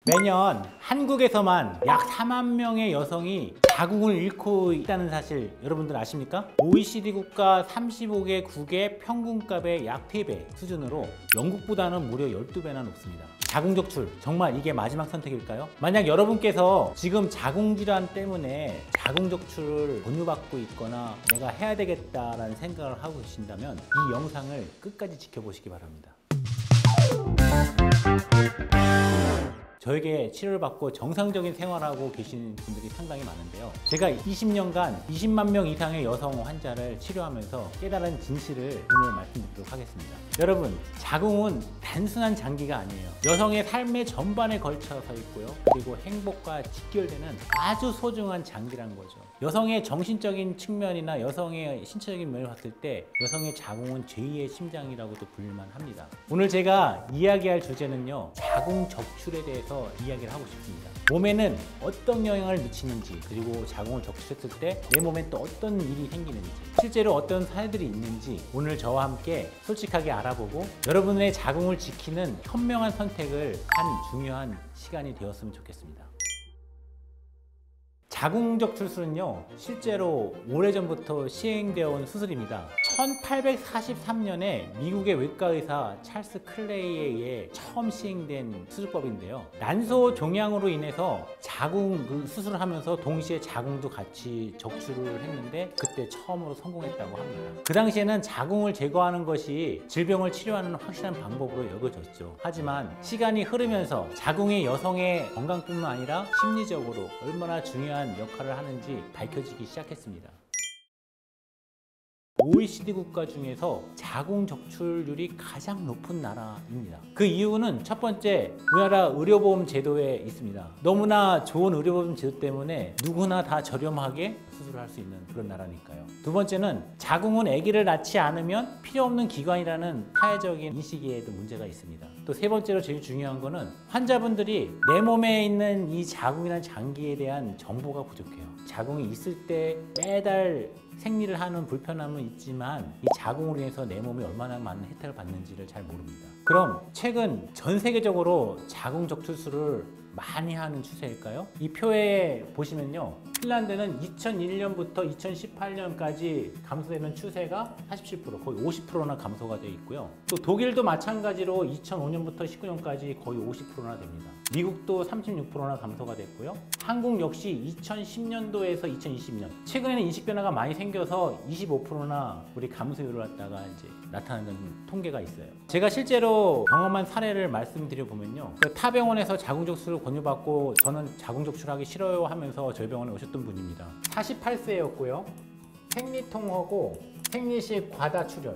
매년 한국에서만 약 4만 명의 여성이 자궁을 잃고 있다는 사실 여러분들 아십니까? OECD 국가 35개국의 평균값의 약 3배 수준으로 영국보다는 무려 12배나 높습니다. 자궁 적출, 정말 이게 마지막 선택일까요? 만약 여러분께서 지금 자궁질환 때문에 자궁 적출을 권유받고 있거나 내가 해야 되겠다라는 생각을 하고 계신다면 이 영상을 끝까지 지켜보시기 바랍니다. 저에게 치료를 받고 정상적인 생활하고 계시는 분들이 상당히 많은데요. 제가 20년간 20만 명 이상의 여성 환자를 치료하면서 깨달은 진실을 오늘 말씀드리도록 하겠습니다. 여러분, 자궁은 단순한 장기가 아니에요. 여성의 삶의 전반에 걸쳐서 있고요. 그리고 행복과 직결되는 아주 소중한 장기란 거죠. 여성의 정신적인 측면이나 여성의 신체적인 면을 봤을 때 여성의 자궁은 제2의 심장이라고도 불릴만 합니다. 오늘 제가 이야기할 주제는요, 자궁 적출에 대해서 이야기를 하고 싶습니다. 몸에는 어떤 영향을 미치는지, 그리고 자궁을 적출했을 때 내 몸에 또 어떤 일이 생기는지, 실제로 어떤 사례들이 있는지 오늘 저와 함께 솔직하게 알아보고 여러분의 자궁을 지키는 현명한 선택을 한 중요한 시간이 되었으면 좋겠습니다. 자궁 적출술은요, 실제로 오래전부터 시행되어 온 수술입니다. 1843년에 미국의 외과의사 찰스 클레이에 의해 처음 시행된 수술법인데요. 난소 종양으로 인해서 자궁 수술을 하면서 동시에 자궁도 같이 적출을 했는데 그때 처음으로 성공했다고 합니다. 그 당시에는 자궁을 제거하는 것이 질병을 치료하는 확실한 방법으로 여겨졌죠. 하지만 시간이 흐르면서 자궁이 여성의 건강뿐만 아니라 심리적으로 얼마나 중요한 역할을 하는지 밝혀지기 시작했습니다. OECD 국가 중에서 자궁 적출률이 가장 높은 나라입니다. 그 이유는 첫 번째, 우리나라 의료보험 제도에 있습니다. 너무나 좋은 의료보험 제도 때문에 누구나 다 저렴하게 수술을 할 수 있는 그런 나라니까요. 두 번째는 자궁은 아기를 낳지 않으면 필요 없는 기관이라는 사회적인 인식에도 문제가 있습니다. 또 세 번째로 제일 중요한 거는 환자분들이 내 몸에 있는 이 자궁이라는 장기에 대한 정보가 부족해요. 자궁이 있을 때 매달 생리를 하는 불편함은 있지만 이 자궁으로 인해서 내 몸이 얼마나 많은 혜택을 받는지를 잘 모릅니다. 그럼 최근 전 세계적으로 자궁 적출술을 많이 하는 추세일까요? 이 표에 보시면요, 핀란드는 2001년부터 2018년까지 감소되는 추세가 47%, 거의 50%나 감소가 되어 있고요. 또 독일도 마찬가지로 2005년부터 19년까지 거의 50%나 됩니다. 미국도 36%나 감소가 됐고요. 한국 역시 2010년도에서 2020년, 최근에는 인식 변화가 많이 생겨서 25%나 우리 감소율을 갖다가 이제 나타나는 통계가 있어요. 제가 실제로 경험한 사례를 말씀드려 보면요, 타 병원에서 자궁 적출을 권유받고 저는 자궁 적출하기 싫어요 하면서 저희 병원에 오셨던 분입니다. 48세였고요. 생리통하고 생리식 과다출혈,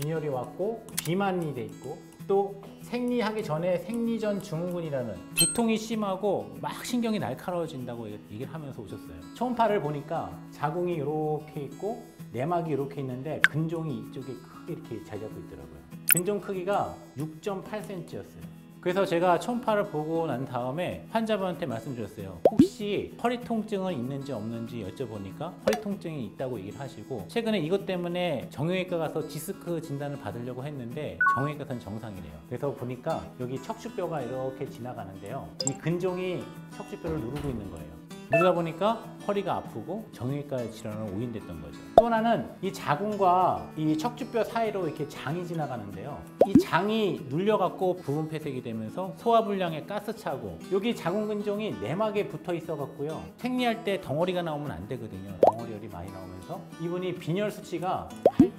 빈혈이 왔고 비만이 돼 있고, 또 생리하기 전에 생리전 증후군이라는 두통이 심하고 막 신경이 날카로워진다고 얘기를 하면서 오셨어요. 초음파를 보니까 자궁이 이렇게 있고 내막이 이렇게 있는데 근종이 이쪽에 크게 이렇게 자리 잡고 있더라고요. 근종 크기가 6.8cm였어요. 그래서 제가 초음파를 보고 난 다음에 환자분한테 말씀드렸어요. 혹시 허리 통증은 있는지 없는지 여쭤보니까 허리 통증이 있다고 얘기를 하시고, 최근에 이것 때문에 정형외과 가서 디스크 진단을 받으려고 했는데 정형외과에서는 정상이래요. 그래서 보니까 여기 척추뼈가 이렇게 지나가는데요, 이 근종이 척추뼈를 누르고 있는 거예요. 누르다 보니까 허리가 아프고 정형외과 질환으로 오인됐던 거죠. 또 하나는 이 자궁과 이 척추뼈 사이로 이렇게 장이 지나가는데요, 이 장이 눌려갖고 부분 폐색이 되면서 소화불량에 가스 차고, 여기 자궁 근종이 내막에 붙어 있어 갖고요, 생리할 때 덩어리가 나오면 안 되거든요. 덩어리열이 많이 나오면서 이분이 빈혈 수치가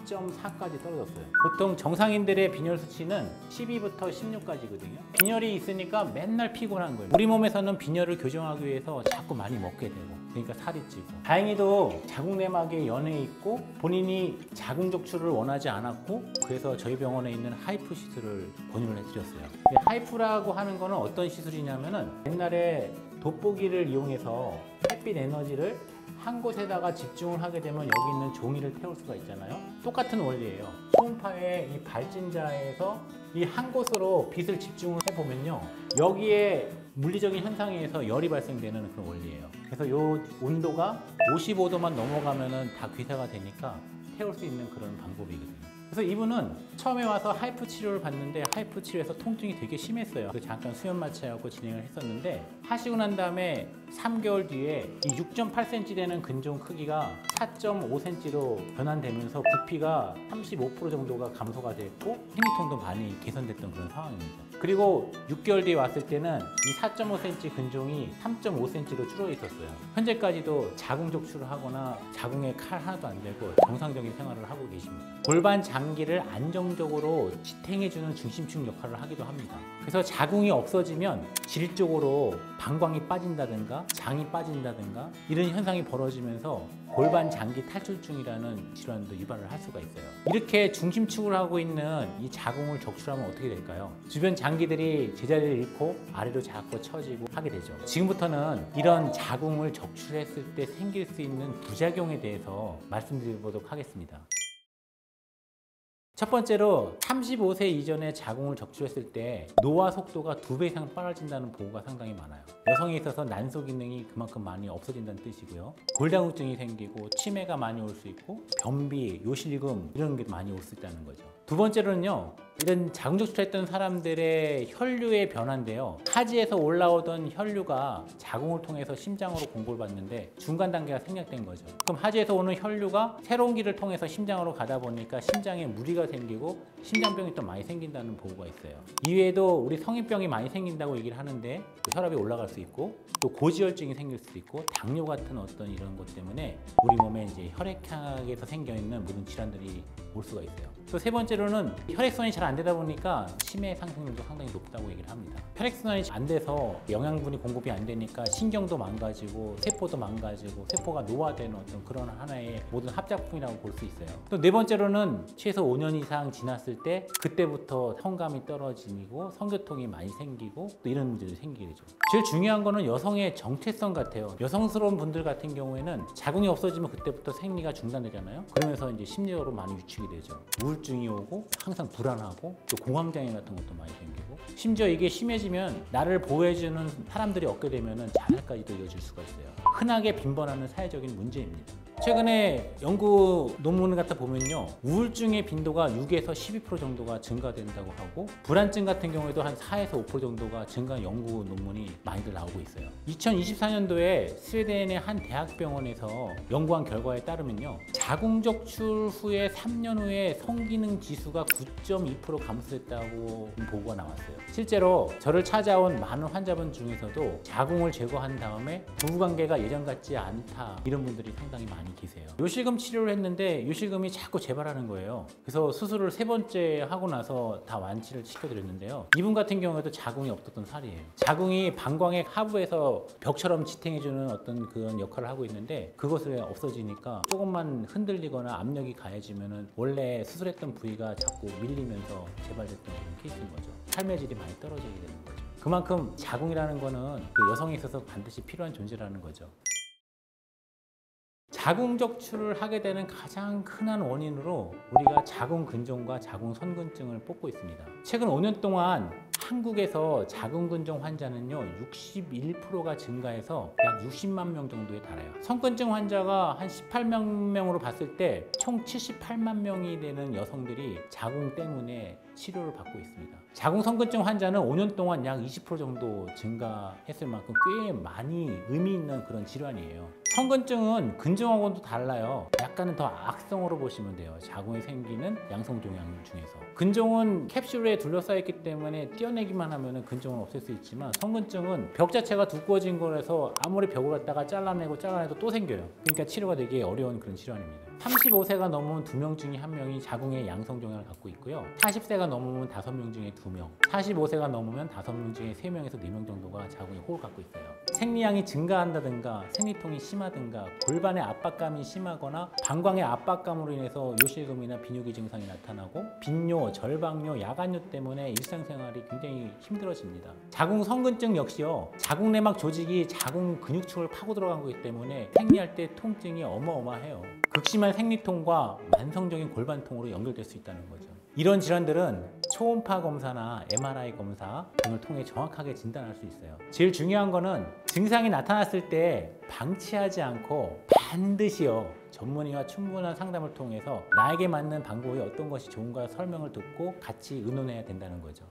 8.4까지 떨어졌어요. 보통 정상인들의 빈혈 수치는 12부터 16까지거든요. 빈혈이 있으니까 맨날 피곤한 거예요. 우리 몸에서는 빈혈을 교정하기 위해서 자꾸 많이 먹게 되고, 그러니까 살이 찌고. 다행히도 자궁 내막에 연해 있고 본인이 자궁 적출을 원하지 않았고, 그래서 저희 병원에 있는 하이프 시술을 권유를 해드렸어요. 하이프라고 하는 거는 어떤 시술이냐면은, 옛날에 돋보기를 이용해서 햇빛 에너지를 한 곳에다가 집중을 하게 되면 여기 있는 종이를 태울 수가 있잖아요. 똑같은 원리예요. 초음파의 이 발진자에서 이 한 곳으로 빛을 집중을 해보면요, 여기에 물리적인 현상에 의해서 열이 발생되는 그런 원리예요. 그래서 이 온도가 55도만 넘어가면은 다 괴사가 되니까 태울 수 있는 그런 방법이거든요. 그래서 이분은 처음에 와서 하이프 치료를 받는데 하이프 치료에서 통증이 되게 심했어요. 그래서 잠깐 수면 마취하고 진행을 했었는데 하시고 난 다음에 3개월 뒤에 이 6.8cm 되는 근종 크기가 4.5cm로 변환되면서 부피가 35% 정도가 감소가 됐고 생리통도 많이 개선됐던 그런 상황입니다. 그리고 6개월 뒤에 왔을 때는 이 4.5cm 근종이 3.5cm로 줄어 있었어요. 현재까지도 자궁 적출을 하거나 자궁에 칼 하나도 안 대고 정상적인 생활을 하고 계십니다. 골반 장기를 안정적으로 지탱해주는 중심축 역할을 하기도 합니다. 그래서 자궁이 없어지면 질적으로 방광이 빠진다든가 장이 빠진다든가 이런 현상이 벌어지면서 골반 장기 탈출증이라는 질환도 유발을 할 수가 있어요. 이렇게 중심축을 하고 있는 이 자궁을 적출하면 어떻게 될까요? 주변 장기들이 제자리를 잃고 아래로 자꾸 처지고 하게 되죠. 지금부터는 이런 자궁을 적출했을 때 생길 수 있는 부작용에 대해서 말씀드려보도록 하겠습니다. 첫 번째로 35세 이전에 자궁을 적출했을 때 노화 속도가 2배 이상 빨라진다는 보고가 상당히 많아요. 여성에 있어서 난소 기능이 그만큼 많이 없어진다는 뜻이고요. 골다공증이 생기고 치매가 많이 올 수 있고 변비, 요실금 이런 게 많이 올 수 있다는 거죠. 두 번째로는요. 이런 자궁 적출했던 사람들의 혈류의 변화인데요. 하지에서 올라오던 혈류가 자궁을 통해서 심장으로 공급을 받는데 중간 단계가 생략된 거죠. 그럼 하지에서 오는 혈류가 새로운 길을 통해서 심장으로 가다 보니까 심장에 무리가 생기고 심장병이 또 많이 생긴다는 보고가 있어요. 이외에도 우리 성인병이 많이 생긴다고 얘기를 하는데 혈압이 올라갈 수 있고 또 고지혈증이 생길 수도 있고 당뇨 같은 어떤 이런 것 때문에 우리 몸에 이제 혈액학에서 생겨 있는 모든 질환들이 올 수가 있어요. 또 세 번째로는 혈액순환이 잘 안 되다 보니까 치매 상승률도 상당히 높다고 얘기를 합니다. 혈액순환이 안 돼서 영양분이 공급이 안 되니까 신경도 망가지고 세포도 망가지고 세포가 노화되는 어떤 그런 하나의 모든 합작품이라고 볼 수 있어요. 또 네 번째로는 최소 5년 이상 지났을 때 그때부터 성감이 떨어지고 성교통이 많이 생기고 또 이런 문제들이 생기게 되죠. 제일 중요한 거는 여성의 정체성 같아요. 여성스러운 분들 같은 경우에는 자궁이 없어지면 그때부터 생리가 중단되잖아요. 그러면서 이제 심리적으로 많이 위축이 되죠. 우울증이 오고 항상 불안하고 또 공황장애 같은 것도 많이 생기고 심지어 이게 심해지면 나를 보호해주는 사람들이 없게 되면 자살까지도 이어질 수가 있어요. 흔하게 빈번하는 사회적인 문제입니다. 최근에 연구 논문 같은 보면요. 우울증의 빈도가 6에서 12% 정도가 증가된다고 하고 불안증 같은 경우에도 한 4에서 5% 정도가 증가 연구 논문이 많이들 나오고 있어요. 2024년도에 스웨덴의 한 대학병원에서 연구한 결과에 따르면요. 자궁 적출 후에 3년 후에 성기능 지수가 9.2% 감소했다고 보고가 나왔어요. 실제로 저를 찾아온 많은 환자분 중에서도 자궁을 제거한 다음에 부부관계가 예전 같지 않다 이런 분들이 상당히 많이 계세요. 요실금 치료를 했는데 요실금이 자꾸 재발하는 거예요. 그래서 수술을 3번째 하고 나서 다 완치를 시켜드렸는데요. 이분 같은 경우에도 자궁이 없었던 살이에요. 자궁이 방광의 하부에서 벽처럼 지탱해주는 어떤 그런 역할을 하고 있는데 그것이 없어지니까 조금만 흔들리거나 압력이 가해지면 원래 수술했던 부위가 자꾸 밀리면서 재발됐던 그런 케이스인 거죠. 삶의 질이 많이 떨어지게 되는 거죠. 그만큼 자궁이라는 거는 그 여성에 있어서 반드시 필요한 존재라는 거죠. 자궁 적출을 하게 되는 가장 흔한 원인으로 우리가 자궁 근종과 자궁 선근증을 뽑고 있습니다. 최근 5년 동안 한국에서 자궁 근종 환자는요 61%가 증가해서 약 60만 명 정도에 달해요. 선근증 환자가 한 18만 명으로 봤을 때 총 78만 명이 되는 여성들이 자궁 때문에 치료를 받고 있습니다. 자궁 선근증 환자는 5년 동안 약 20% 정도 증가했을 만큼 꽤 많이 의미 있는 그런 질환이에요. 선근증은 근종하고는 또 달라요. 약간은 더 악성으로 보시면 돼요. 자궁에 생기는 양성종양 중에서. 근종은 캡슐에 둘러싸여 있기 때문에 떼어내기만 하면 근종은 없앨 수 있지만 선근증은 벽 자체가 두꺼워진 거라서 아무리 벽을 갖다가 잘라내도 또 생겨요. 그러니까 치료가 되게 어려운 그런 질환입니다. 35세가 넘으면 2명 중에 1명이 자궁의 양성종양을 갖고 있고요. 40세가 넘으면 5명 중에 2명, 45세가 넘으면 5명 중에 3명에서 4명 정도가 자궁의 혹을 갖고 있어요. 생리량이 증가한다든가 생리통이 심하든가 골반의 압박감이 심하거나 방광의 압박감으로 인해서 요실금이나 비뇨기 증상이 나타나고 빈뇨, 절박뇨, 야간뇨 때문에 일상생활이 굉장히 힘들어집니다. 자궁 선근증 역시요. 자궁 내막 조직이 자궁 근육층을 파고 들어간 거기 때문에 생리할 때 통증이 어마어마해요. 극심한 생리통과 만성적인 골반통으로 연결될 수 있다는 거죠. 이런 질환들은 초음파 검사나 MRI 검사 등을 통해 정확하게 진단할 수 있어요. 제일 중요한 거는 증상이 나타났을 때 방치하지 않고 반드시요 전문의와 충분한 상담을 통해서 나에게 맞는 방법이 어떤 것이 좋은가 설명을 듣고 같이 의논해야 된다는 거죠.